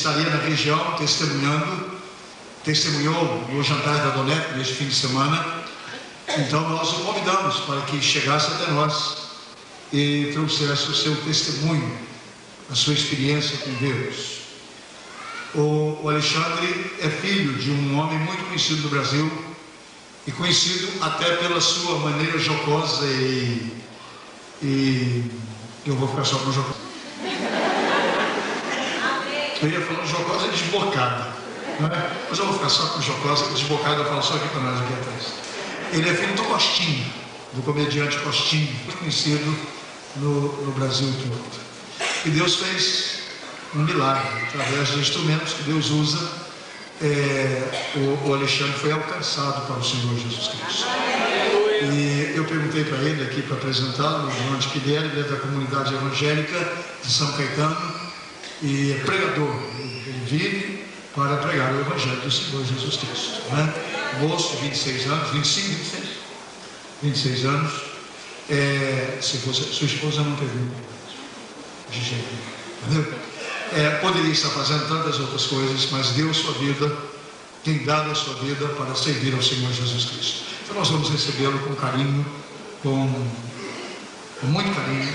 estaria na região testemunhou no jantar da Donep neste fim de semana. Então nós o convidamos para que chegasse até nós e trouxesse o seu testemunho, a sua experiência com Deus. O Alexandre é filho de um homem muito conhecido no Brasil e conhecido até pela sua maneira jocosa e eu vou ficar só com jocosa. Eu ia falando jocosa e desbocada, não é? Mas eu vou ficar só com jocosa e desbocada, eu falo só aqui para nós aqui atrás. Ele é filho do Costinha, do comediante Costinha, muito conhecido no Brasil todo. E Deus fez um milagre através de instrumentos que Deus usa. O Alexandre foi alcançado para o Senhor Jesus Cristo. E eu perguntei para ele aqui para apresentá-lo, o João de Pidel, ele é da comunidade evangélica de São Caetano e é pregador. Ele vive para pregar o Evangelho do Senhor Jesus Cristo, né? Moço de 26 anos, 26 anos. Sua esposa não teve de jeito nenhum, entendeu? Poderia estar fazendo tantas outras coisas, mas deu sua vida, tem dado a sua vida para servir ao Senhor Jesus Cristo. Então nós vamos recebê-lo com carinho, com muito carinho,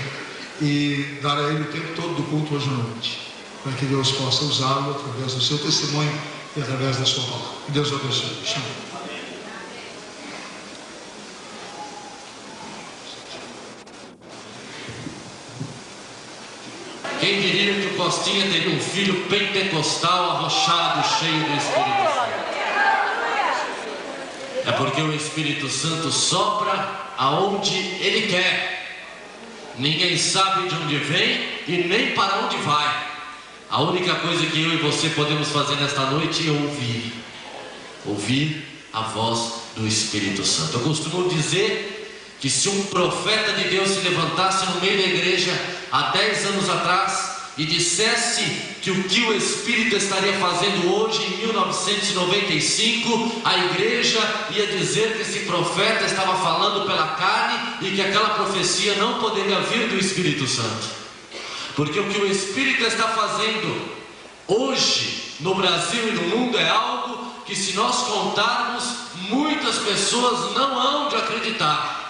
e dar a ele o tempo todo do culto hoje à noite, para que Deus possa usá-lo através do seu testemunho e através da sua palavra. Que Deus o abençoe. Chama. Quem diria que o Costinha teria um filho pentecostal, arrochado, cheio do Espírito Santo? É porque o Espírito Santo sopra aonde Ele quer. Ninguém sabe de onde vem e nem para onde vai. A única coisa que eu e você podemos fazer nesta noite é ouvir a voz do Espírito Santo. Eu costumo dizer que se um profeta de Deus se levantasse no meio da igreja há 10 anos atrás e dissesse que o que o Espírito estaria fazendo hoje em 1995, a igreja ia dizer que esse profeta estava falando pela carne e que aquela profecia não poderia vir do Espírito Santo. Porque o que o Espírito está fazendo hoje no Brasil e no mundo é algo que, se nós contarmos, muitas pessoas não hão de acreditar.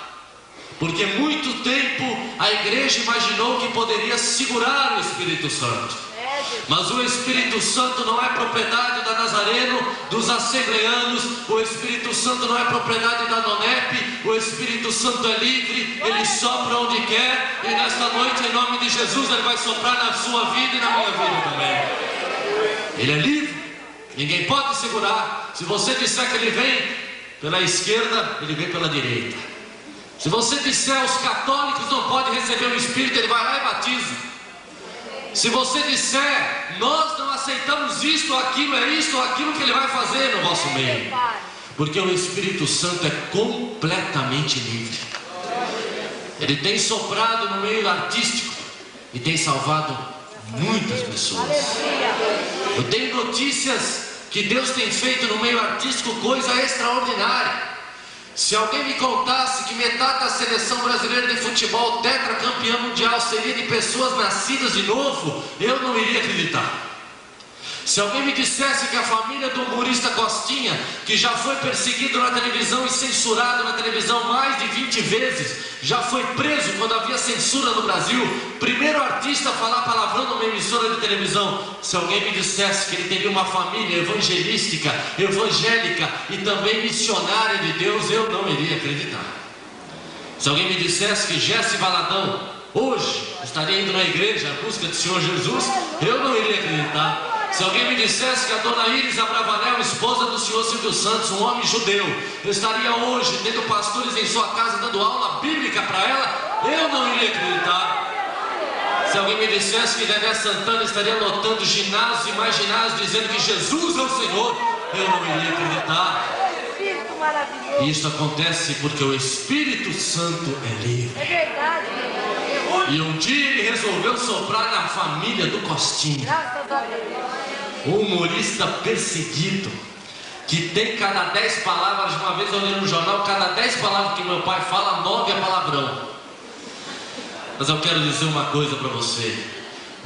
Porque muito tempo a igreja imaginou que poderia segurar o Espírito Santo. Mas o Espírito Santo não é propriedade da Nazareno, dos Assembleanos. O Espírito Santo não é propriedade da Nonep. O Espírito Santo é livre, ele sopra onde quer. E nesta noite, em nome de Jesus, ele vai soprar na sua vida e na minha vida também. Ele é livre, ninguém pode segurar. Se você disser que ele vem pela esquerda, ele vem pela direita. Se você disser aos católicos não pode receber o Espírito, ele vai lá e batiza. Se você disser nós não aceitamos isto ou aquilo, é isto ou aquilo que ele vai fazer no vosso meio. Porque o Espírito Santo é completamente livre. Ele tem soprado no meio artístico e tem salvado muitas pessoas. Eu tenho notícias que Deus tem feito no meio artístico coisa extraordinária. Se alguém me contasse que metade da seleção brasileira de futebol tetracampeã mundial seria de pessoas nascidas de novo, eu não iria acreditar. Se alguém me dissesse que a família do humorista Costinha, que já foi perseguido na televisão e censurado na televisão mais de 20 vezes, já foi preso quando havia censura no Brasil, primeiro artista a falar palavrão numa emissora de televisão. Se alguém me dissesse que ele teria uma família evangelística, evangélica e também missionária de Deus, eu não iria acreditar. Se alguém me dissesse que Jesse Valadão hoje estaria indo na igreja à busca do Senhor Jesus, eu não iria acreditar. Se alguém me dissesse que a dona Iris Abravanel, esposa do senhor Silvio Santos, um homem judeu, estaria hoje tendo pastores em sua casa dando aula bíblica para ela, eu não iria acreditar. Se alguém me dissesse que Dedé Santana estaria lotando ginásios e mais ginásios dizendo que Jesus é o Senhor, eu não iria acreditar. E isso acontece porque o Espírito Santo é livre. É verdade. E um dia ele resolveu soprar na família do Costinha, o humorista perseguido, que tem cada 10 palavras. Uma vez eu li no jornal, cada 10 palavras que meu pai fala, 9 é palavrão. Mas eu quero dizer uma coisa para você: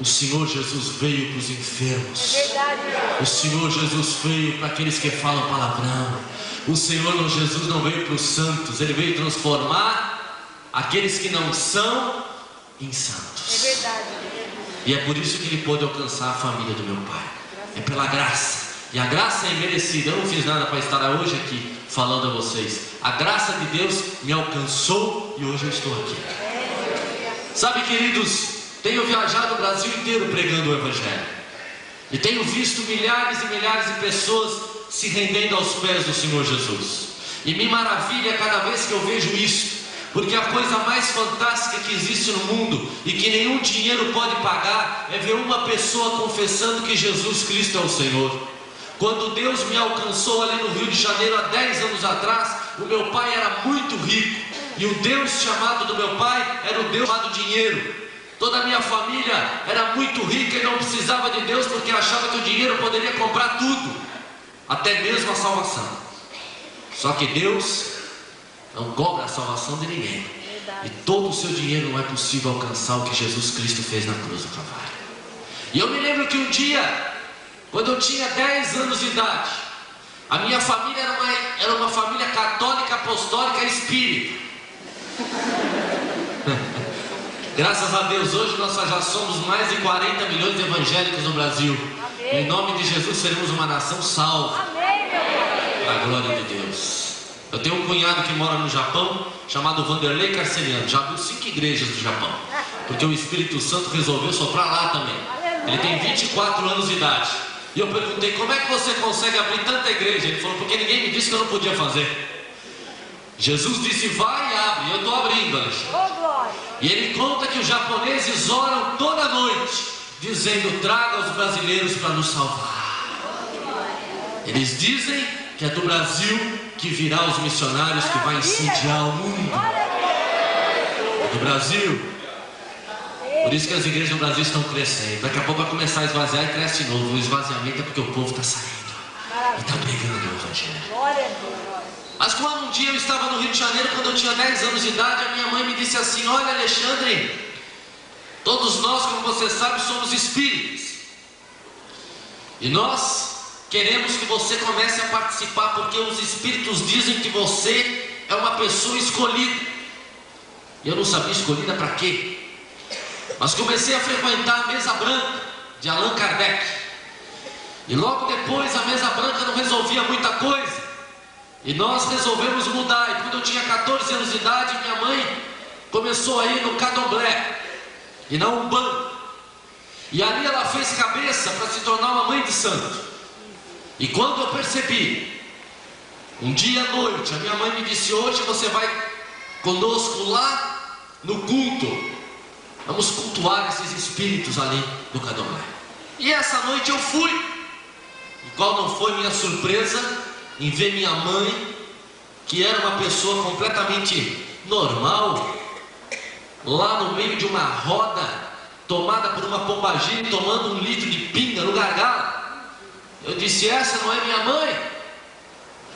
O Senhor Jesus veio para os enfermos. É verdade. O Senhor Jesus veio para aqueles que falam palavrão. O Senhor Jesus não veio para os santos. Ele veio transformar aqueles que não são em santos. É verdade. E é por isso que Ele pôde alcançar a família do meu pai. É pela graça. E a graça é imerecida. Eu não fiz nada para estar hoje aqui falando a vocês. A graça de Deus me alcançou e hoje eu estou aqui. Sabe, queridos, tenho viajado o Brasil inteiro pregando o Evangelho. E tenho visto milhares e milhares de pessoas se rendendo aos pés do Senhor Jesus. E me maravilha cada vez que eu vejo isso. Porque a coisa mais fantástica que existe no mundo e que nenhum dinheiro pode pagar é ver uma pessoa confessando que Jesus Cristo é o Senhor. Quando Deus me alcançou ali no Rio de Janeiro há 10 anos atrás, o meu pai era muito rico. E o Deus chamado do meu pai era o Deus chamado dinheiro. Toda a minha família era muito rica e não precisava de Deus porque achava que o dinheiro poderia comprar tudo, até mesmo a salvação. Só que Deus não cobra a salvação de ninguém. E todo o seu dinheiro não é possível alcançar o que Jesus Cristo fez na cruz do Calvário. E eu me lembro que um dia, quando eu tinha 10 anos de idade, a minha família era uma família católica, apostólica e espírita. Graças a Deus, hoje nós já somos mais de 40 milhões de evangélicos no Brasil. Amém. Em nome de Jesus seremos uma nação salva. Amém, meu Pai. Para a glória de Deus. Eu tenho um cunhado que mora no Japão, chamado Vanderlei Carceriano. Já viu 5 igrejas no Japão, porque o Espírito Santo resolveu soprar lá também. Ele tem 24 anos de idade. E eu perguntei, como é que você consegue abrir tanta igreja? Ele falou, porque ninguém me disse que eu não podia fazer. Jesus disse, vai e abre. E eu estou abrindo, Alexandre. Oh, glória. E ele conta que os japoneses oram toda noite, dizendo, traga os brasileiros para nos salvar. Eles dizem que é do Brasil que virá os missionários que vai incendiar o mundo. É do Brasil. Por isso que as igrejas no Brasil estão crescendo. Daqui a pouco vai começar a esvaziar e cresce de novo. O esvaziamento é porque o povo está saindo e está pregando o Evangelho. Glória a Deus. Mas quando um dia eu estava no Rio de Janeiro, quando eu tinha 10 anos de idade, a minha mãe me disse assim, olha, Alexandre, todos nós, como você sabe, somos espíritos. E nós queremos que você comece a participar, porque os espíritos dizem que você é uma pessoa escolhida. E eu não sabia escolhida para quê. Mas comecei a frequentar a mesa branca de Allan Kardec. E logo depois a mesa branca não resolvia muita coisa. E nós resolvemos mudar. E quando eu tinha 14 anos de idade, minha mãe começou a ir no Candomblé e na Umbanda. E ali ela fez cabeça para se tornar uma mãe de santo. E quando eu percebi, um dia à noite, a minha mãe me disse, hoje você vai conosco lá no culto. Vamos cultuar esses espíritos ali do Candomblé. E essa noite eu fui. E qual não foi minha surpresa em ver minha mãe, que era uma pessoa completamente normal, lá no meio de uma roda, tomada por uma pombagira, tomando 1 litro de pinga no gargalo. Eu disse, essa não é minha mãe?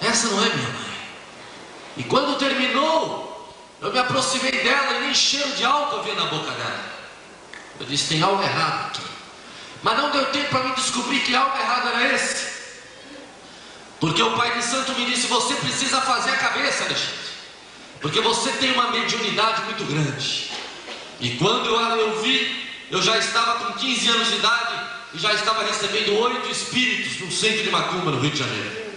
Essa não é minha mãe. E quando terminou, eu me aproximei dela e nem cheiro de álcool havia na boca dela. Eu disse, tem algo errado aqui. Mas não deu tempo para mim descobrir que algo errado era esse. Porque o pai de santo me disse, você precisa fazer a cabeça, Alexandre. Porque você tem uma mediunidade muito grande. E quando eu vi, eu já estava com 15 anos de idade e já estava recebendo 8 espíritos no centro de Macumba, no Rio de Janeiro.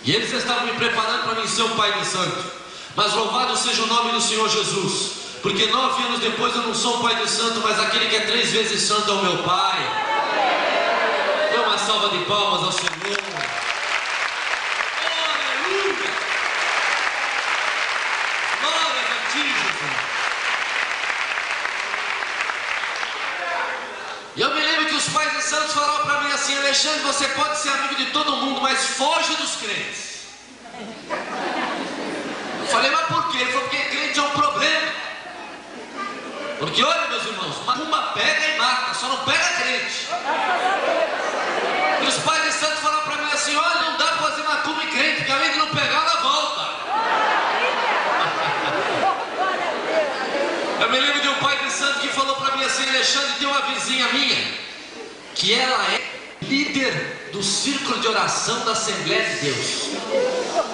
E eles estavam me preparando para mim ser um pai de santo. Mas louvado seja o nome do Senhor Jesus. Porque 9 anos depois eu não sou um pai de santo, mas aquele que é 3 vezes santo é o meu pai. Dê uma salva de palmas ao Senhor. Aleluia! Glória a ti, Jesus. E eu me lembro que os pais de santos falaram para mim assim, Alexandre, você pode ser amigo de todo mundo, mas foge dos crentes. Eu falei, mas por quê? Ele falou, porque crente é um problema. Porque olha, meus irmãos, uma pega e mata, só não pega crente. E os pais de santos falaram para mim assim, olha, não dá para fazer macumba em crente, porque além de não pegar, ela volta. Eu me lembro de um pai de santo que falou para mim assim, Alexandre, tem uma vizinha minha, que ela é líder do círculo de oração da Assembleia de Deus.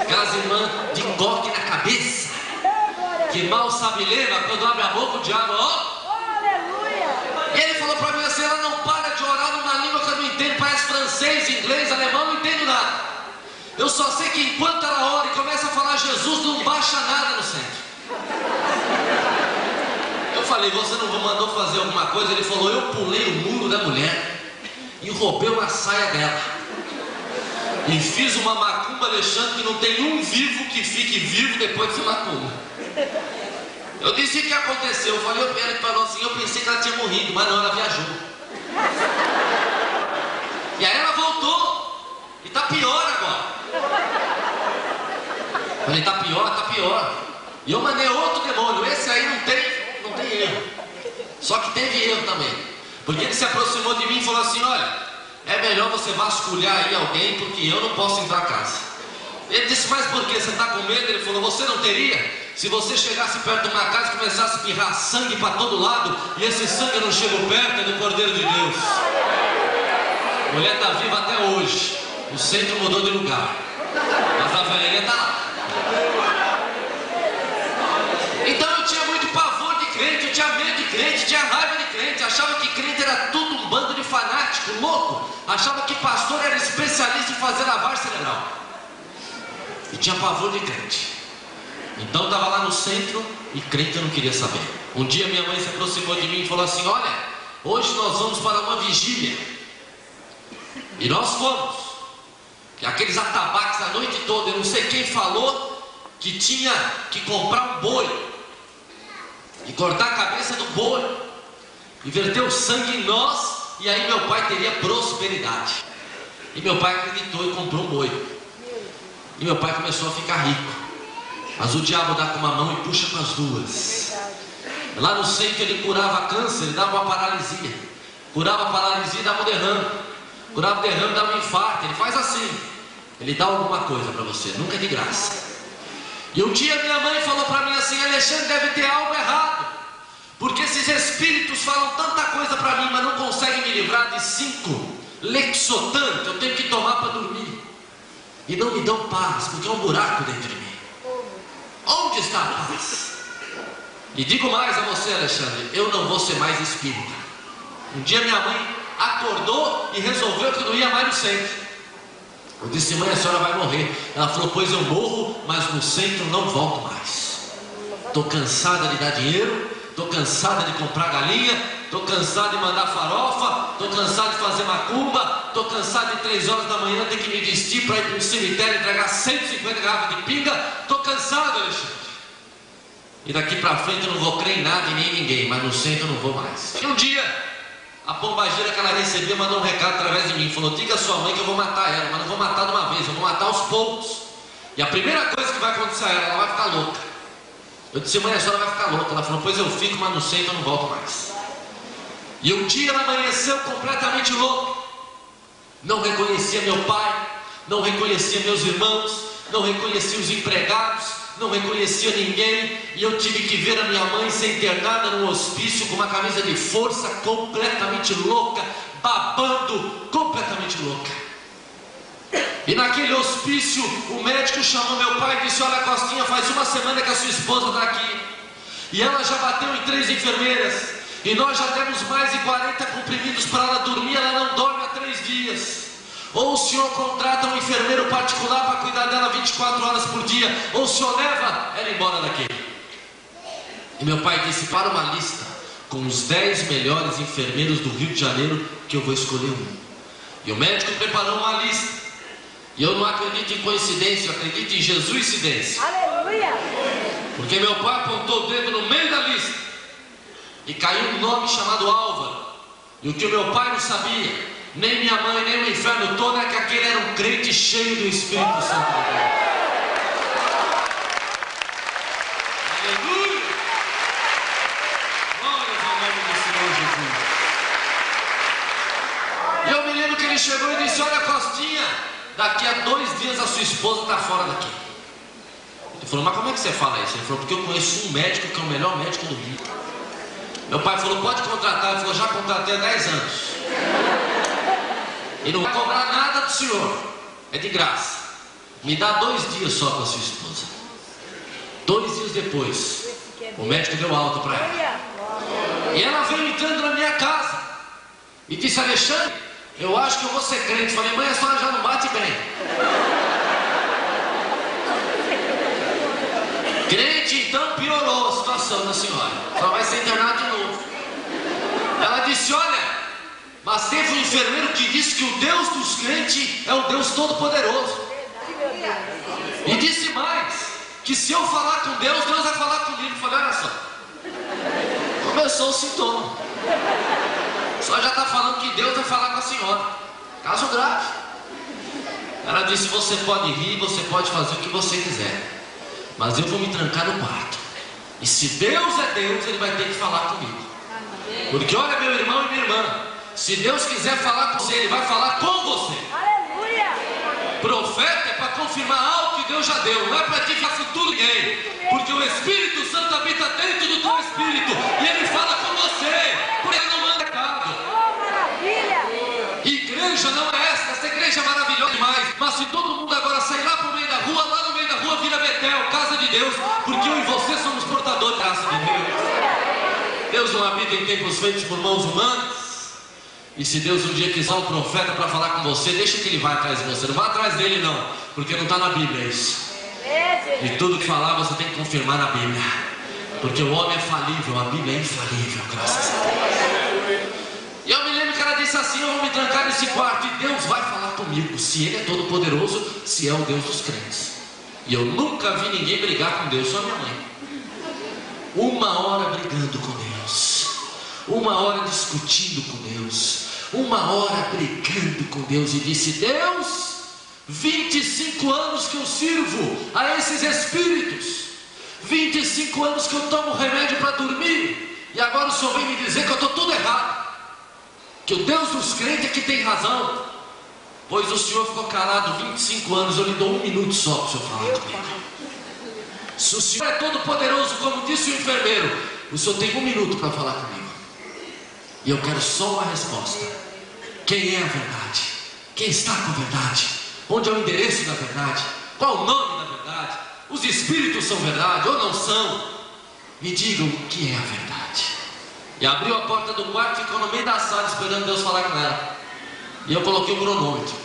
Aquelas irmãs de coque na cabeça, que mal sabe ler, mas quando abre a boca o diabo, ó. E ele falou para mim assim, ela não para de orar numa língua que eu não entendo, parece francês, inglês, alemão, não entendo nada. Eu só sei que enquanto ela ora e começa a falar Jesus, não baixa nada no centro. Eu falei, você não mandou fazer alguma coisa? Ele falou, eu pulei o muro da mulher e roubei uma saia dela. E fiz uma macumba, Alexandre, que não tem um vivo que fique vivo depois dessa macumba. Eu disse o que aconteceu. Eu falei, ele falou assim, eu pensei que ela tinha morrido, mas não, ela viajou. E aí ela voltou. E tá pior agora. Eu falei, tá pior. E eu mandei outro demônio. Esse aí não tem erro. Só que teve erro também. Porque ele se aproximou de mim e falou assim, olha, é melhor você vasculhar aí alguém, porque eu não posso entrar em casa. Ele disse, mas por quê? Você está com medo? Ele falou, você não teria? Se você chegasse perto de uma casa e começasse a espirrar sangue para todo lado, e esse sangue não chegou perto, é do Cordeiro de Deus. A mulher está viva até hoje. O centro mudou de lugar, mas a velhinha está lá. Então eu tinha muito pavor de crente, eu tinha medo de crente, tinha raiva de crente, achava que crente era tudo um bando de fanático, louco, achava que pastor era especialista em fazer lavagem cerebral. E tinha pavor de crente. Então eu estava lá no centro e crente eu não queria saber. Um dia minha mãe se aproximou de mim e falou assim, olha, hoje nós vamos para uma vigília. E nós fomos. E aqueles atabaques a noite toda, eu não sei quem falou que tinha que comprar um boi e cortar a cabeça do boi e verter o sangue em nós, e aí meu pai teria prosperidade. E meu pai acreditou e comprou um boi. E meu pai começou a ficar rico. Mas o diabo dá com uma mão e puxa com as duas. Lá no centro ele curava câncer, ele dava uma paralisia. Curava a paralisia e dava um derrame. Curava o derrame e dava um infarto. Ele faz assim. Ele dá alguma coisa para você, nunca é de graça. E um dia minha mãe falou para mim assim, Alexandre, deve ter algo errado. Porque esses espíritos falam tanta coisa para mim, mas não conseguem me livrar de 5 Lexotan que eu tenho que tomar para dormir. E não me dão paz, porque é um buraco dentro de mim. Onde está a paz? E digo mais a você, Alexandre, eu não vou ser mais espírita. Um dia minha mãe acordou e resolveu que eu não ia mais no centro. Eu disse, mãe, a senhora vai morrer. Ela falou, pois eu morro, mas no centro não volto mais. Estou cansada de dar dinheiro, estou cansada de comprar galinha, estou cansada de mandar farofa, estou cansada de fazer macumba, estou cansado de 3 horas da manhã ter que me vestir para ir para um cemitério e entregar 150 garrafas de pinga. Estou cansado, Alexandre. E daqui para frente eu não vou crer em nada e nem em ninguém, mas no centro eu não vou mais. E um dia, a pombagira que ela recebia mandou um recado através de mim. Falou, diga à sua mãe que eu vou matar ela, mas não vou matar de uma vez, eu vou matar aos poucos. E a primeira coisa que vai acontecer a ela vai ficar louca. Eu disse, mãe, a senhora vai ficar louca. Ela falou, pois eu fico, mas no centro eu não volto mais. E um dia ela amanheceu completamente louca. Não reconhecia meu pai, não reconhecia meus irmãos, não reconhecia os empregados, não reconhecia ninguém. E eu tive que ver a minha mãe ser internada num hospício com uma camisa de força, completamente louca, babando, completamente louca. E naquele hospício o médico chamou meu pai e disse, olha Costinha, faz 1 semana que a sua esposa está aqui. E ela já bateu em 3 enfermeiras. E nós já demos mais de 40 comprimidos para ela dormir, ela não dorme há 3 dias. Ou o senhor contrata um enfermeiro particular para cuidar dela 24 horas por dia, ou o senhor leva ela embora daqui. E meu pai disse, para uma lista com os 10 melhores enfermeiros do Rio de Janeiro, que eu vou escolher um. E o médico preparou uma lista. E eu não acredito em coincidência, eu acredito em Jesuicidência. Aleluia! Porque meu pai apontou o dedo no meio da lista e caiu um nome chamado Álvaro. E o que o meu pai não sabia, nem minha mãe, nem o inferno todo, é que aquele era um crente cheio do Espírito Santo de Deus. Aleluia! Glórias ao nome do Senhor Jesus. E eu me lembro que ele chegou e disse, olha Costinha, daqui a 2 dias a sua esposa está fora daqui. Ele falou, mas como é que você fala isso? Ele falou, porque eu conheço um médico que é o melhor médico do Rio. Meu pai falou, pode contratar. Ele falou, já contratei há 10 anos. E não vai cobrar nada do senhor. É de graça. Me dá 2 dias só com a sua esposa. 2 dias depois, o médico deu alta para ela. E ela veio entrando na minha casa e disse, Alexandre, eu acho que eu vou ser crente. Falei, mãe, a senhora já não bate bem. Crente, então piorou a situação da senhora. Só vai ser internada de novo. Ela disse, olha, mas teve um enfermeiro que disse que o Deus dos crentes é o Deus Todo-Poderoso. E disse mais, que se eu falar com Deus, Deus vai falar comigo. Falei, olha só. Começou o sintoma. Só já está falando que Deus vai falar com a senhora. Caso grave. Ela disse, você pode rir, você pode fazer o que você quiser. Mas eu vou me trancar no quarto. E se Deus é Deus, Ele vai ter que falar comigo. Porque olha, meu irmão e minha irmã, se Deus quiser falar com você, Ele vai falar com você. Aleluia! Profeta é para confirmar algo que Deus já deu, não é para te falar futuro ninguém. Porque o Espírito Santo habita dentro do teu espírito e Ele fala com você, porque Ele não manda recado. Oh, maravilha! Igreja não é essa igreja é maravilhosa demais. Mas se todo mundo agora sair lá para o meio da rua, lá no meio da rua vira Betel, casa de Deus, porque eu e você somos portadores da graça de Deus. Deus não habita em templos feitos por mãos humanas. E se Deus um dia quiser um profeta para falar com você, deixa que ele vá atrás de você. Não vá atrás dele não, porque não está na Bíblia isso. E tudo que falar você tem que confirmar na Bíblia. Porque o homem é falível, a Bíblia é infalível, graças a Deus. E eu me lembro que ela disse assim, eu vou me trancar nesse quarto e Deus vai falar comigo. Se Ele é todo poderoso, se é o Deus dos crentes. E eu nunca vi ninguém brigar com Deus, só minha mãe. 1 hora brigando com Deus, 1 hora discutindo com Deus, 1 hora brigando com Deus. E disse, Deus, 25 anos que eu sirvo a esses espíritos, 25 anos que eu tomo remédio para dormir, e agora o Senhor vem me dizer que eu estou tudo errado, que o Deus dos crentes é que tem razão. Pois o Senhor ficou calado 25 anos, eu lhe dou 1 minuto só para o Senhor falar comigo. Se o Senhor é todo poderoso, como disse o enfermeiro, o Senhor tem 1 minuto para falar comigo. E eu quero só uma resposta. Quem é a verdade? Quem está com a verdade? Onde é o endereço da verdade? Qual o nome da verdade? Os espíritos são verdade ou não são? Me digam o que é a verdade. E abriu a porta do quarto e ficou no meio da sala esperando Deus falar com ela. E eu coloquei o cronômetro.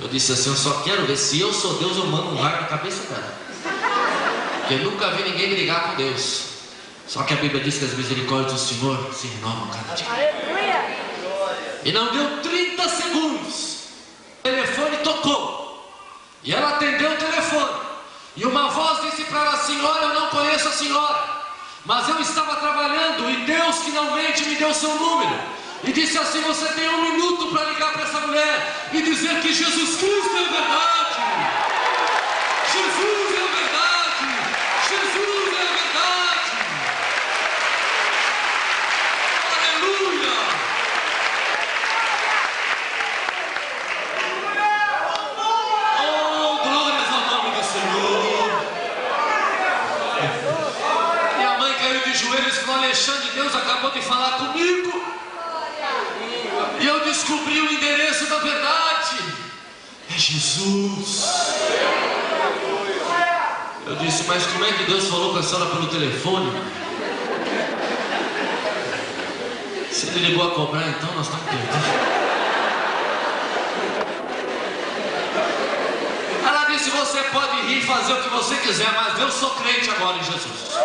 Eu disse assim, eu só quero ver, se eu sou Deus, eu mando um raio na cabeça dela. Porque eu nunca vi ninguém brigar com Deus. Só que a Bíblia diz que as misericórdias do Senhor se renovam cada dia. Aleluia! E não deu 30 segundos. O telefone tocou. E ela atendeu o telefone. E uma voz disse para ela, senhora, eu não conheço a senhora, mas eu estava trabalhando e Deus finalmente me deu seu número. E disse assim, você tem 1 minuto para ligar para essa mulher e dizer que Jesus Cristo é verdade. Jesus é verdade. Jesus é verdade. Aleluia. Oh, glórias ao nome do Senhor. Minha mãe caiu de joelhos e falou, Alexandre, Deus acabou de falar comigo. E eu descobri o endereço da verdade. É Jesus. Eu disse, mas como é que Deus falou com a senhora pelo telefone? Se ele ligou a cobrar, então nós estamos perdidos. Ela disse, você pode rir e fazer o que você quiser, mas eu sou crente agora em Jesus.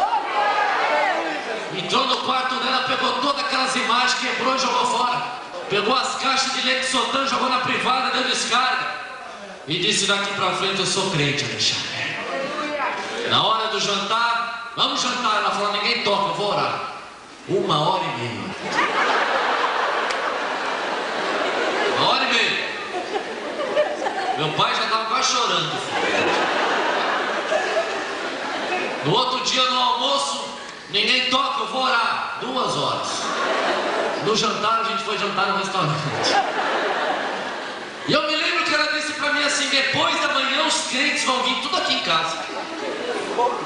Entrou no quarto dela, pegou todas aquelas imagens, quebrou e jogou fora. Pegou as caixas de Lexotan, jogou na privada, deu descarga. E disse, daqui pra frente eu sou crente, Alexandre. Na hora do jantar, vamos jantar. Ela falou, ninguém toca, eu vou orar. 1 hora e meia. 1 hora e meia. Meu pai já estava quase chorando. No outro dia, no almoço, ninguém toca, eu vou orar. 2 horas. No jantar, a gente foi jantar no restaurante. E eu me lembro que ela disse pra mim assim, depois da manhã os crentes vão vir tudo aqui em casa.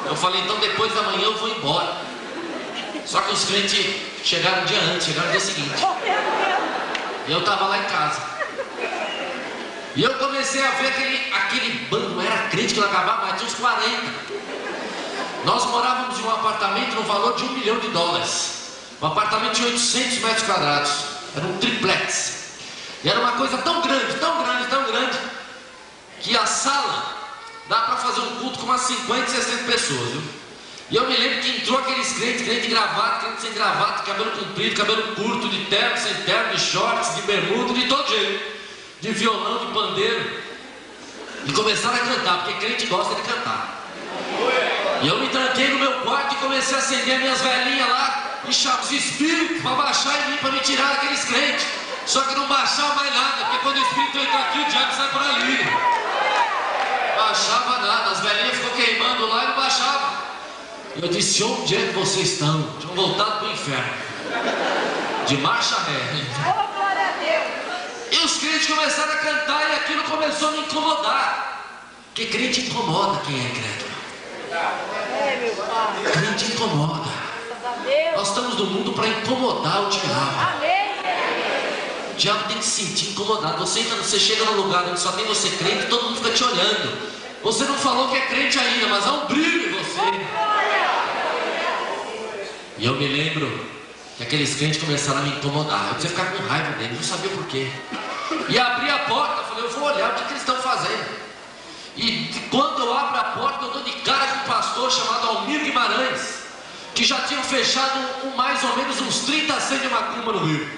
Eu falei, então depois da manhã eu vou embora. Só que os crentes chegaram um dia antes, chegaram no dia seguinte. E eu estava lá em casa. E eu comecei a ver aquele bando, não era crente que não acabava, mas tinha uns 40. Nós morávamos em um apartamento no valor de $1 milhão. O apartamento tinha 800 metros quadrados. Era um triplex. E era uma coisa tão grande, tão grande, tão grande, que a sala dá para fazer um culto com umas 50, 60 pessoas, viu? E eu me lembro que entrou aqueles crentes, crente de gravata, crente sem gravata, cabelo comprido, cabelo curto, de terno, sem terno, de shorts, de bermuda, de todo jeito, de violão, de pandeiro, e começaram a cantar, porque crente gosta de cantar. E eu me tranquei no meu quarto e comecei a acender minhas velhinhas lá, e chamar os espíritos para baixar em mim, para me tirar daqueles crentes. Só que não baixava mais nada, porque quando o espírito entra aqui, o diabo sai por ali. Baixava nada, as velhinhas ficam queimando lá e não baixava. Eu disse, onde é que vocês estão? Tinham voltado para o inferno. De marcha ré. Oh, glória a Deus. E os crentes começaram a cantar e aquilo começou a me incomodar. Porque crente incomoda quem é crédito. É, meu Pai. Crente incomoda. Graças a Deus. Nós estamos no mundo para incomodar o diabo. Amém. O diabo tem que se sentir incomodado. Você chega num lugar onde só tem você crente, todo mundo fica te olhando. Você não falou que é crente ainda, mas há um brilho em você. E eu me lembro que aqueles crentes começaram a me incomodar. Eu precisava ficar com raiva deles, não sabia por quê. E abri a porta, falei, eu vou olhar o que eles estão fazendo. E quando eu abro a porta, eu estou de cara com um pastor chamado Almir Guimarães, que já tinham fechado mais ou menos uns 30 centos de macumba no Rio.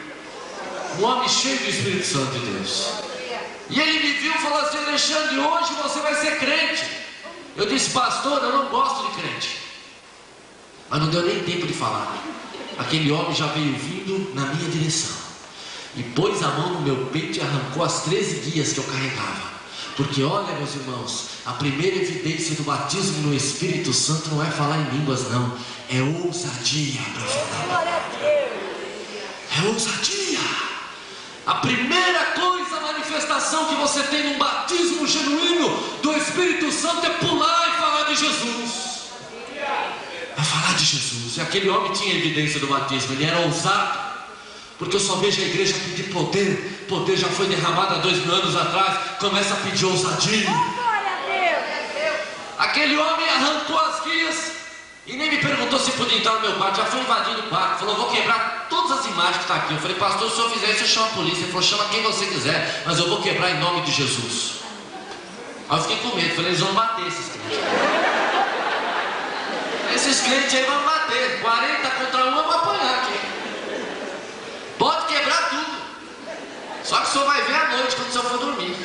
Um homem cheio do Espírito Santo de Deus. E ele me viu e falou assim, Alexandre, hoje você vai ser crente. Eu disse, pastor, eu não gosto de crente. Mas não deu nem tempo de falar. Aquele homem já veio vindo na minha direção e pôs a mão no meu peito e arrancou as 13 guias que eu carregava. Porque olha, meus irmãos, a primeira evidência do batismo no Espírito Santo não é falar em línguas, não. É ousadia para falar. Glória a Deus. É ousadia. A primeira coisa, a manifestação que você tem num batismo genuíno do Espírito Santo é pular e falar de Jesus. É falar de Jesus. E aquele homem tinha evidência do batismo, ele era ousado. Porque eu só vejo a igreja pedir poder. Poder já foi derramado há 2000 anos atrás. Começa a pedir ousadia. Glória a Deus. Aquele homem arrancou as guias e nem me perguntou se podia entrar no meu quarto. Já foi invadindo o quarto. Falou, vou quebrar todas as imagens que estão aqui. Eu falei, pastor, se o senhor fizer isso, eu chamo a polícia. Ele falou, chama quem você quiser, mas eu vou quebrar em nome de Jesus. Aí eu fiquei com medo. Falei, eles vão bater esses crentes. Esses crentes aí vão bater. 40 contra 1, eu vou apanhar aqui. Pode quebrar tudo. Só que o senhor vai ver à noite quando o senhor for dormir.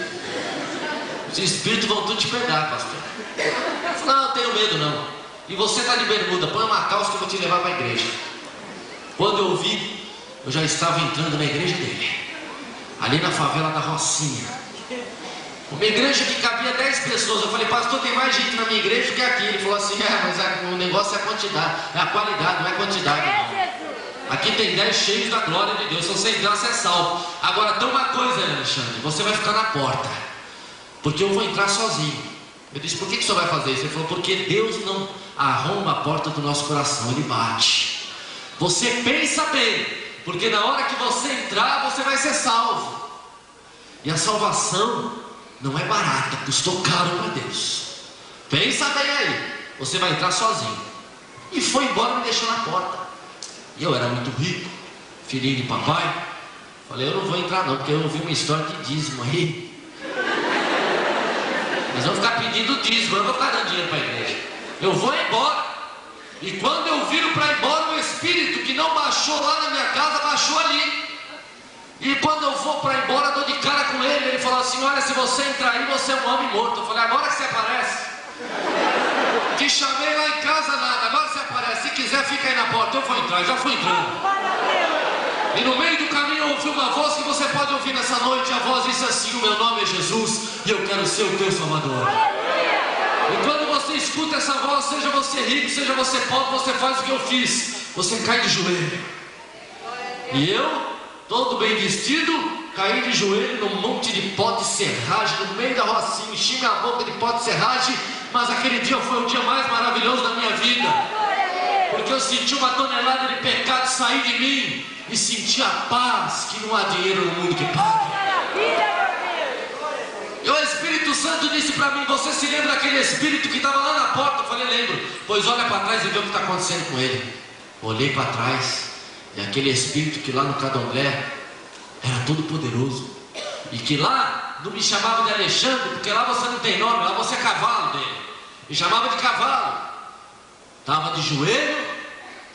Os espíritos vão tudo te pegar, pastor. Eu falei, não, eu tenho medo não. E você está de bermuda, põe uma calça que eu vou te levar para a igreja. Quando eu vi, eu já estava entrando na igreja dele. Ali na favela da Rocinha. Uma igreja que cabia 10 pessoas. Eu falei, pastor, tem mais gente na minha igreja do que aqui. Ele falou assim, mas o negócio é a quantidade, é a qualidade, não é a quantidade. É, Não. Jesus. Aqui tem 10 cheios da glória de Deus. Se você entrar, você é salvo. Agora tem uma coisa, Alexandre, você vai ficar na porta, porque eu vou entrar sozinho. Eu disse, por que o senhor vai fazer isso? Ele falou, porque Deus não arromba a porta do nosso coração, Ele bate. Você pensa bem, porque na hora que você entrar, você vai ser salvo. E a salvação não é barata, custou caro para Deus. Pensa bem aí, você vai entrar sozinho. E foi embora e me deixou na porta. E eu era muito rico, filhinho de papai. Falei, eu não vou entrar não, porque eu ouvi uma história de dízimo aí. Eles vão ficar pedindo dízimo, eu não vou ficar dando dinheiro para a igreja. Eu vou embora. E quando eu viro para ir embora, o Espírito que não baixou lá na minha casa, baixou ali. E quando eu vou para ir embora, dou de cara com ele. Ele falou assim, olha, se você entrar aí, você é um homem morto. Eu falei, agora que você aparece. Te chamei lá em casa, nada, agora você aparece. Se quiser, fica aí na porta. Eu vou entrar, já fui entrando. Glória a Deus. E no meio do caminho eu ouvi uma voz que você pode ouvir nessa noite. A voz disse assim, o meu nome é Jesus e eu quero ser o teu Salvador. Aleluia. E quando você escuta essa voz, seja você rico, seja você pobre, você faz o que eu fiz. Você cai de joelho. E eu, todo bem vestido, caí de joelho num monte de pó de serragem, no meio da rocinha, enchi minha boca de pó de serragem. Mas aquele dia foi o dia mais maravilhoso da minha vida. Glória a Deus. porque eu senti uma tonelada de pecado sair de mim e senti a paz que não há dinheiro no mundo que pague. Maravilha, meu Deus. E o Espírito Santo disse para mim: você se lembra daquele espírito que estava lá na porta? Eu falei: lembro. Pois olha para trás e vê o que está acontecendo com ele. Olhei para trás e aquele espírito que lá no Candomblé era todo poderoso, e que lá não me chamava de Alexandre, porque lá você não tem nome, lá você é cavalo dele. Me chamava de cavalo. Estava de joelho,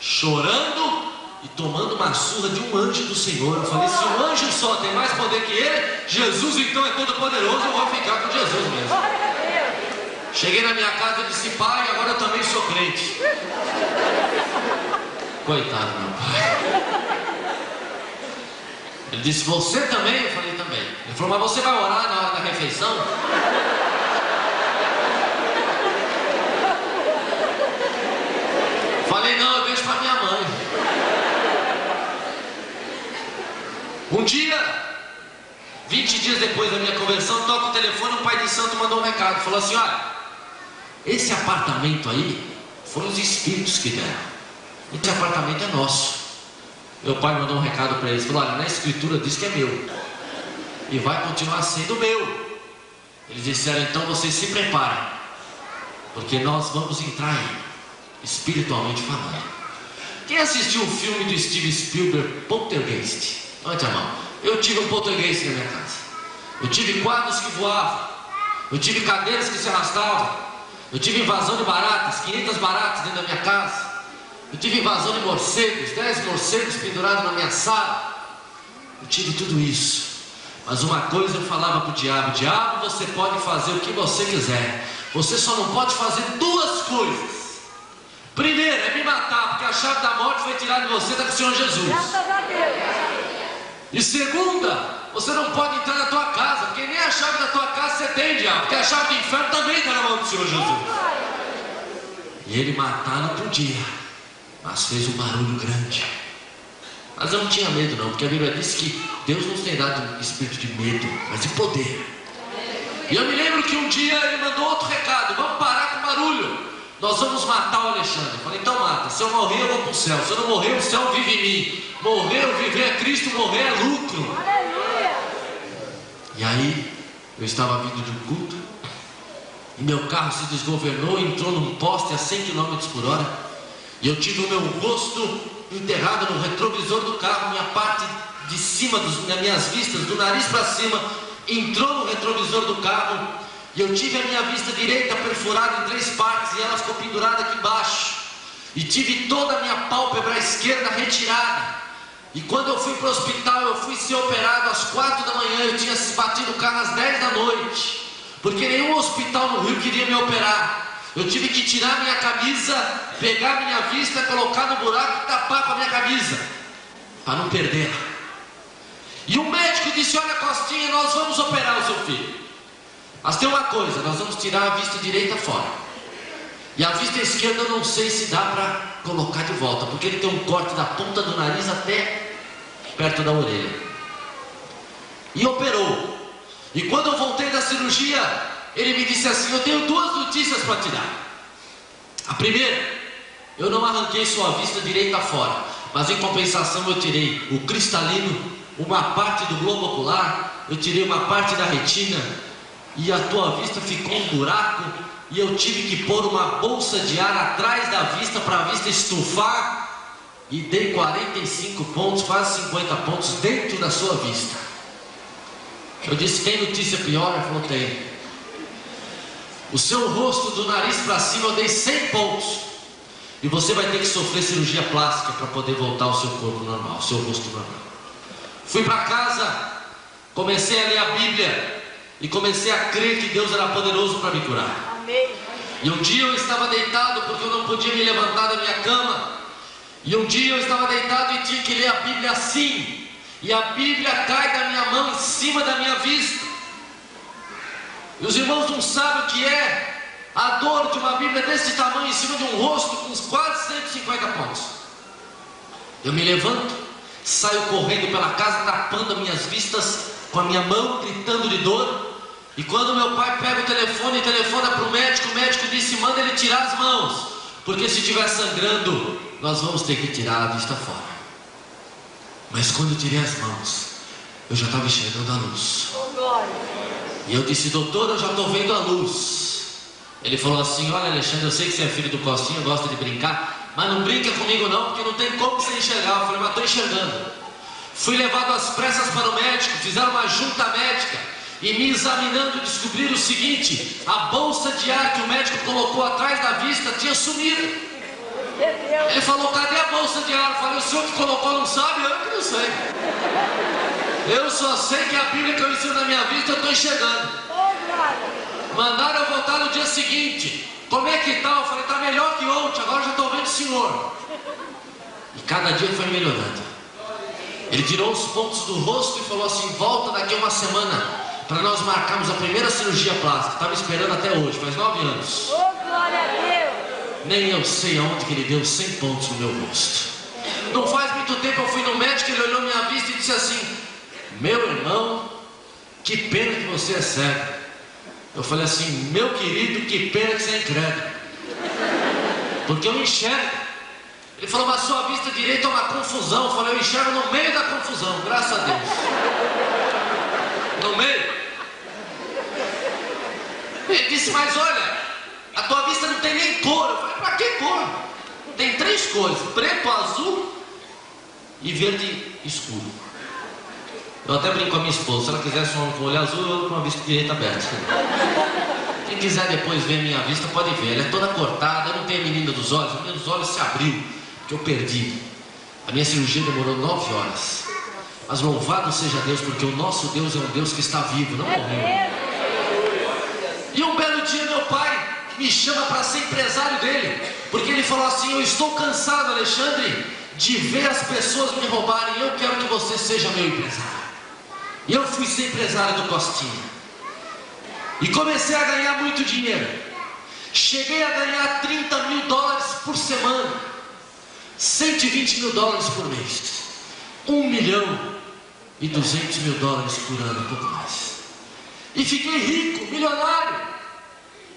chorando e tomando uma surra de um anjo do Senhor. Eu falei: se um anjo só tem mais poder que ele, Jesus então é todo poderoso, eu vou ficar com Jesus mesmo. Glória a Deus. Cheguei na minha casa e disse: pai, agora eu também sou crente. Coitado do meu pai. Ele disse: você também? Eu falei: também. Ele falou: mas você vai orar na hora da refeição? Falei: não, eu deixo para minha mãe. Um dia, 20 dias depois da minha conversão, toca o telefone, o pai de santo mandou um recado. Falou assim: olha, esse apartamento aí foram os espíritos que deram. Esse apartamento é nosso. Meu pai mandou um recado para eles. Falou: olha, na escritura diz que é meu e vai continuar sendo meu. Eles disseram: então vocês se preparem, porque nós vamos entrar aí, espiritualmente falando. Quem assistiu o filme do Steven Spielberg, Poltergeist? Levante a mão. Eu tive um poltergeist na minha casa. Eu tive quadros que voavam. Eu tive cadeiras que se arrastavam. Eu tive invasão de baratas, 500 baratas dentro da minha casa. Eu tive invasão de morcegos, 10 morcegos pendurados na minha sala. Eu tive tudo isso. Mas uma coisa eu falava para o diabo: diabo, você pode fazer o que você quiser, você só não pode fazer duas coisas. Primeiro é me matar, porque a chave da morte foi tirada de você, está com o Senhor Jesus. Graças a Deus. E segunda, você não pode entrar na tua casa, porque nem a chave da tua casa você tem, diabo, porque a chave do inferno também está na mão do Senhor Jesus. E ele matar não podia, mas fez um barulho grande. Mas eu não tinha medo não, porque a Bíblia diz que Deus nos tem dado um espírito de medo, mas de poder. E eu me lembro que um dia ele mandou outro recado: vamos parar com o barulho, nós vamos matar o Alexandre. Eu falei: então mata, se eu morrer eu vou para o céu, se eu não morrer o céu vive em mim. Morrer ou viver é Cristo, morrer é lucro. Aleluia. E aí eu estava vindo de um culto e meu carro se desgovernou e entrou num poste a 100 km por hora. E eu tive o meu rosto enterrado no retrovisor do carro. Minha parte de cima, das minhas vistas, do nariz para cima, entrou no retrovisor do carro. E eu tive a minha vista direita perfurada em 3 partes e ela ficou pendurada aqui embaixo. E tive toda a minha pálpebra esquerda retirada. E quando eu fui para o hospital, eu fui ser operado às 4 da manhã. Eu tinha batido o carro às 10 da noite, porque nenhum hospital no Rio queria me operar. Eu tive que tirar minha camisa, pegar minha vista, colocar no buraco e tapar com a minha camisa, para não perder. E o médico disse: olha, Costinha, nós vamos operar o seu filho, mas tem uma coisa, nós vamos tirar a vista direita fora. E a vista esquerda eu não sei se dá para colocar de volta, porque ele tem um corte da ponta do nariz até perto da orelha. E operou. E quando eu voltei da cirurgia, ele me disse assim: eu tenho 2 notícias para te dar. A primeira, eu não arranquei sua vista direita fora, mas em compensação eu tirei o cristalino, uma parte do globo ocular, eu tirei uma parte da retina, e a tua vista ficou um buraco, e eu tive que pôr uma bolsa de ar atrás da vista para a vista estufar, e dei 45 pontos, quase 50 pontos dentro da sua vista. Eu disse: tem notícia pior? Ele falou: tem. O seu rosto do nariz para cima eu dei 100 pontos, e você vai ter que sofrer cirurgia plástica para poder voltar ao seu corpo normal, ao seu rosto normal. Fui para casa, comecei a ler a Bíblia e comecei a crer que Deus era poderoso para me curar. Amém. E um dia eu estava deitado porque eu não podia me levantar da minha cama. E um dia eu estava deitado e tinha que ler a Bíblia assim. E a Bíblia cai da minha mão em cima da minha vista. E os irmãos não sabem o que é a dor de uma Bíblia desse tamanho em cima de um rosto com quase 150 pontos. Eu me levanto, saio correndo pela casa, tapando as minhas vistas com a minha mão, gritando de dor. E quando meu pai pega o telefone e telefona para o médico disse: manda ele tirar as mãos, porque se estiver sangrando, nós vamos ter que tirar a vista fora. Mas quando eu tirei as mãos, eu já estava enxergando a luz. Oh, glória. E eu disse: doutor, eu já estou vendo a luz. Ele falou assim: olha, Alexandre, eu sei que você é filho do Costinha, gosta de brincar, mas não brinca comigo não, porque não tem como você enxergar. Eu falei: mas estou enxergando. Fui levado às pressas para o médico, fizeram uma junta médica, e me examinando descobriram o seguinte: a bolsa de ar que o médico colocou atrás da vista tinha sumido. Ele falou: cadê a bolsa de ar? Eu falei: o senhor que colocou não sabe? Eu que não sei. Eu só sei que a Bíblia que eu ensino na minha vista eu estou enxergando. Mandaram eu voltar no dia seguinte. Como é que tá? Eu falei: tá melhor que ontem, agora já estou vendo o senhor. E cada dia foi melhorando. Ele tirou os pontos do rosto e falou assim: volta daqui a uma semana para nós marcarmos a primeira cirurgia plástica. Estava esperando até hoje, faz 9 anos. Oh, glória a Deus. Nem eu sei aonde que ele deu 100 pontos no meu rosto. Não faz muito tempo eu fui no médico, ele olhou minha vista e disse assim: meu irmão, que pena que você é cego. Eu falei assim: meu querido, que pena que você é incrédulo, porque eu enxergo. Ele falou: mas sua vista direita é uma confusão. Eu falei: eu enxergo no meio da confusão, graças a Deus. No meio. Ele disse: mas olha, a tua vista não tem nem cor. Eu falei: pra que cor? Tem 3 cores: preto, azul e verde escuro. Eu até brinco com a minha esposa: se ela quisesse um homem com olho azul, eu com a vista direita aberta. Quem quiser depois ver a minha vista pode ver. Ela é toda cortada, eu não tenho a menina dos olhos. A menina dos olhos se abriu, que eu perdi. A minha cirurgia demorou 9 horas. Mas louvado seja Deus, porque o nosso Deus é um Deus que está vivo, não morreu. E um belo dia meu pai me chama para ser empresário dele, porque ele falou assim: eu estou cansado, Alexandre, de ver as pessoas me roubarem, eu quero que você seja meu empresário. E eu fui ser empresário do Costinha. E comecei a ganhar muito dinheiro. Cheguei a ganhar $30 mil por semana, $120 mil por mês, $1.200.000 por ano, um pouco mais. E fiquei rico, milionário.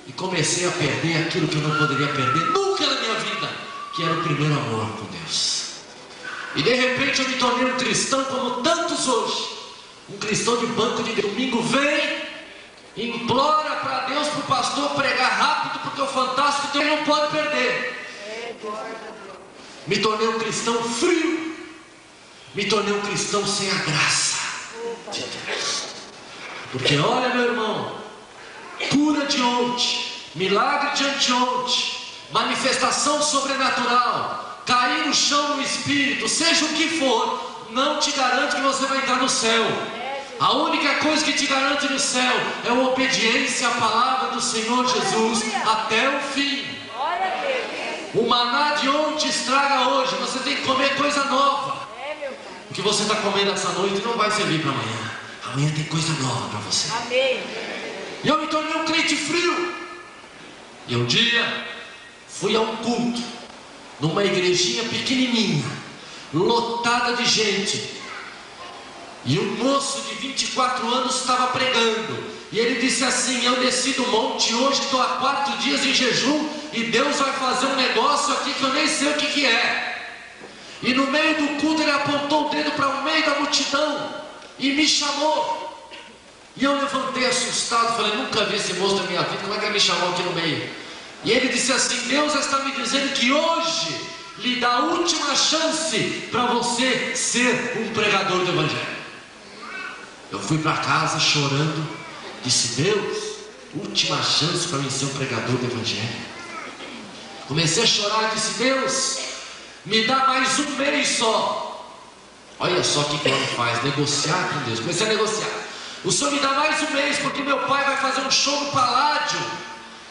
E comecei a perder aquilo que eu não poderia perder nunca na minha vida, que era o primeiro amor com Deus. E de repente eu me tornei um cristão como tantos hoje. Um cristão de banco de domingo vem, implora para Deus, para o pastor pregar rápido, porque o fantástico ele não pode perder. Me tornei um cristão frio. Me tornei um cristão sem a graça de Deus. Porque olha, meu irmão, cura de ontem, milagre de anteontem, manifestação sobrenatural, cair no chão no espírito, seja o que for, não te garante que você vai entrar no céu. A única coisa que te garante no céu é a obediência à palavra do Senhor Jesus até o fim. O maná de ontem estraga hoje. Você tem que comer coisa nova. O que você está comendo essa noite não vai servir para amanhã. Amanhã tem coisa nova para você. Amém. E eu me tornei um crente frio. E um dia fui a um culto numa igrejinha pequenininha, lotada de gente. E um moço de 24 anos estava pregando. E ele disse assim: eu desci do monte, hoje estou há 4 dias em jejum, e Deus vai fazer um negócio aqui que eu nem sei o que é. E no meio do culto ele apontou o dedo para o meio da multidão e me chamou. E eu levantei assustado, falei: nunca vi esse moço na minha vida, como é que ele me chamou aqui no meio? E ele disse assim: Deus está me dizendo que hoje lhe dá a última chance para você ser um pregador do Evangelho. Eu fui para casa chorando, disse: Deus, última chance para mim ser um pregador do Evangelho. Comecei a chorar e disse: Deus, me dá mais um mês só. Olha só o que o homem faz, negociar com Deus. Comecei a negociar: o Senhor me dá mais um mês, porque meu pai vai fazer um show no Paládio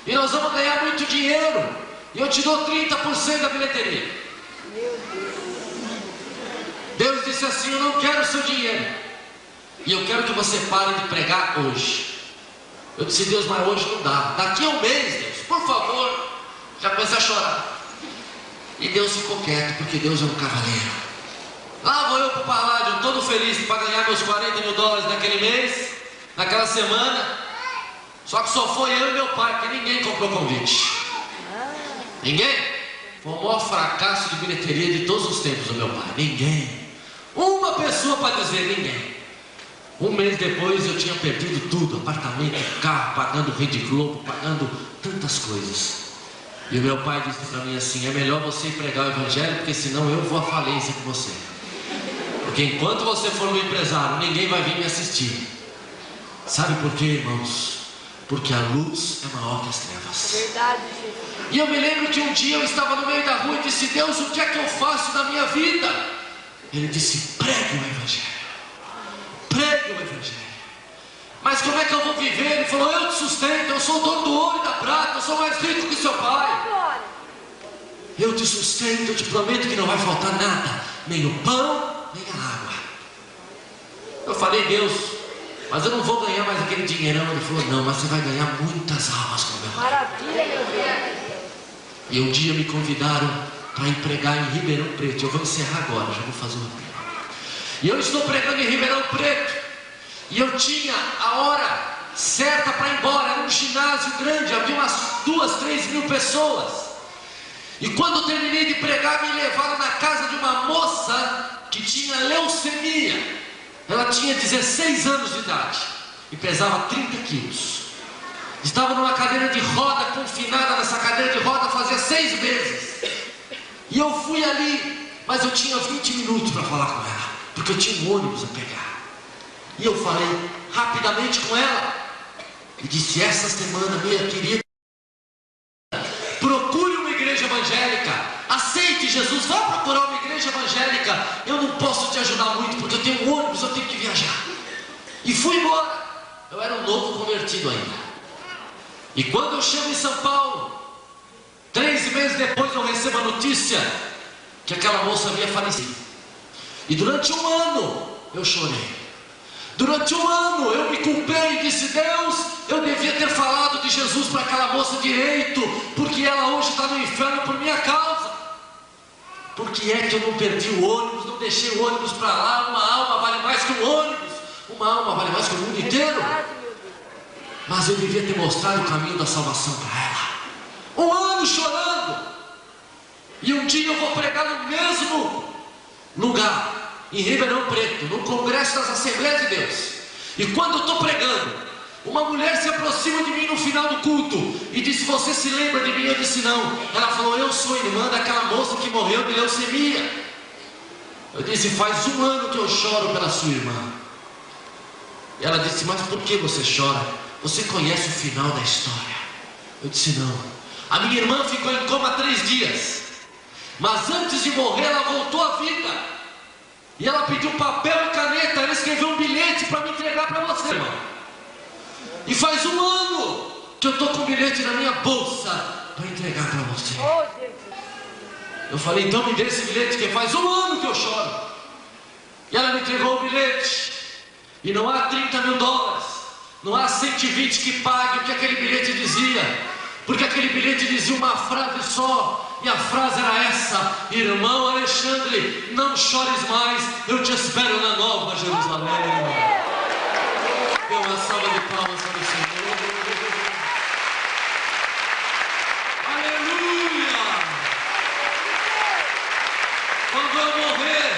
e nós vamos ganhar muito dinheiro, e eu te dou 30% da bilheteria. Deus disse assim: eu não quero o seu dinheiro, e eu quero que você pare de pregar hoje. Eu disse: Deus, mas hoje não dá. Daqui a um mês, Deus, por favor. Já comecei a chorar. E Deus ficou quieto, porque Deus é um cavaleiro. Lá vou eu para o Paládio, todo feliz para ganhar meus $40 mil naquele mês, naquela semana. Só que só foi eu e meu pai, porque ninguém comprou convite. Ninguém. Foi o maior fracasso de bilheteria de todos os tempos do meu pai. Ninguém. Uma pessoa para dizer ninguém. Um mês depois eu tinha perdido tudo. Apartamento, carro, pagando Rede Globo, pagando tantas coisas. E o meu pai disse para mim assim: é melhor você ir pregar o evangelho, porque senão eu vou à falência com você. Porque enquanto você for um empresário, ninguém vai vir me assistir. Sabe por quê, irmãos? Porque a luz é maior que as trevas. Verdade, Jesus. E eu me lembro que um dia eu estava no meio da rua e disse: Deus, o que é que eu faço da minha vida? Ele disse: pregue o evangelho. Pregue o evangelho. Mas como é que eu vou viver? Ele falou: eu te sustento, eu sou o dono do ouro e da prata, eu sou mais rico que seu pai. Glória. Eu te sustento, eu te prometo que não vai faltar nada, nem o pão, nem a água. Eu falei: Deus, mas eu não vou ganhar mais aquele dinheirão. Ele falou: não, mas você vai ganhar muitas almas com o meu nome. Maravilha, meu Deus. E um dia me convidaram para pregar em Ribeirão Preto. Eu vou encerrar agora, já vou fazer uma pergunta. E eu estou pregando em Ribeirão Preto. E eu tinha a hora certa para ir embora. Era um ginásio grande, havia umas 2, 3 mil pessoas. E quando eu terminei de pregar, me levaram na casa de uma moça que tinha leucemia. Ela tinha 16 anos de idade e pesava 30 quilos. Estava numa cadeira de roda, confinada nessa cadeira de roda fazia 6 meses. E eu fui ali, mas eu tinha 20 minutos para falar com ela, porque eu tinha um ônibus a pegar. E eu falei rapidamente com ela e disse: essa semana, minha querida, procure uma igreja evangélica, aceite Jesus, vá procurar uma igreja evangélica. Eu não posso te ajudar muito porque eu tenho um ônibus, eu tenho que viajar. E fui embora. Eu era um novo convertido ainda. E quando eu chego em São Paulo, 3 meses depois eu recebo a notícia que aquela moça havia falecido. E durante um ano eu chorei. Durante um ano eu me culpei e disse: Deus, eu devia ter falado de Jesus para aquela moça direito, porque ela hoje está no inferno por minha causa. Por que é que eu não perdi o ônibus, não deixei o ônibus para lá? Uma alma vale mais que um ônibus, uma alma vale mais que o mundo inteiro. Verdade, meu Deus. Mas eu devia ter mostrado o caminho da salvação para ela. Um ano chorando. E um dia eu vou pregar no mesmo lugar, em Ribeirão Preto, no Congresso das Assembleias de Deus. E quando eu estou pregando, uma mulher se aproxima de mim no final do culto e disse: você se lembra de mim? Eu disse: não. Ela falou: eu sou irmã daquela moça que morreu de leucemia. Eu disse: faz um ano que eu choro pela sua irmã. E ela disse: mas por que você chora? Você conhece o final da história? Eu disse: não. A minha irmã ficou em coma 3 dias, mas antes de morrer ela voltou à vida. E ela pediu papel e caneta. Ela escreveu um bilhete para me entregar para você, irmão. E faz um ano que eu estou com o bilhete na minha bolsa para entregar para você. Oh, Jesus. Eu falei: então me dê esse bilhete, que faz um ano que eu choro. E ela me entregou o bilhete. E não há 30 mil dólares, não há 120 que pague o que aquele bilhete dizia. Porque aquele bilhete dizia uma frase só. E a frase era essa: irmão Alexandre, não chores mais, eu te espero na Nova Jerusalém. Dê uma salva de palmas para o Senhor. Aleluia! Quando eu morrer,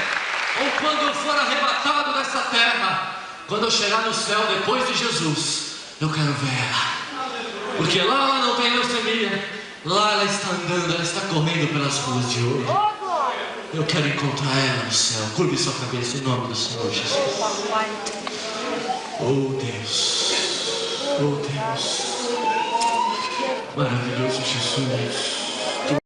ou quando eu for arrebatado dessa terra, quando eu chegar no céu depois de Jesus, eu quero ver ela. Porque lá ela não tem leucemia, lá ela está andando, ela está correndo pelas ruas de ouro. Oh, glória. Eu quero encontrar ela no céu. Curve sua cabeça em nome do Senhor Jesus. Papai. Oh Deus, oh Deus, maravilhoso Jesus.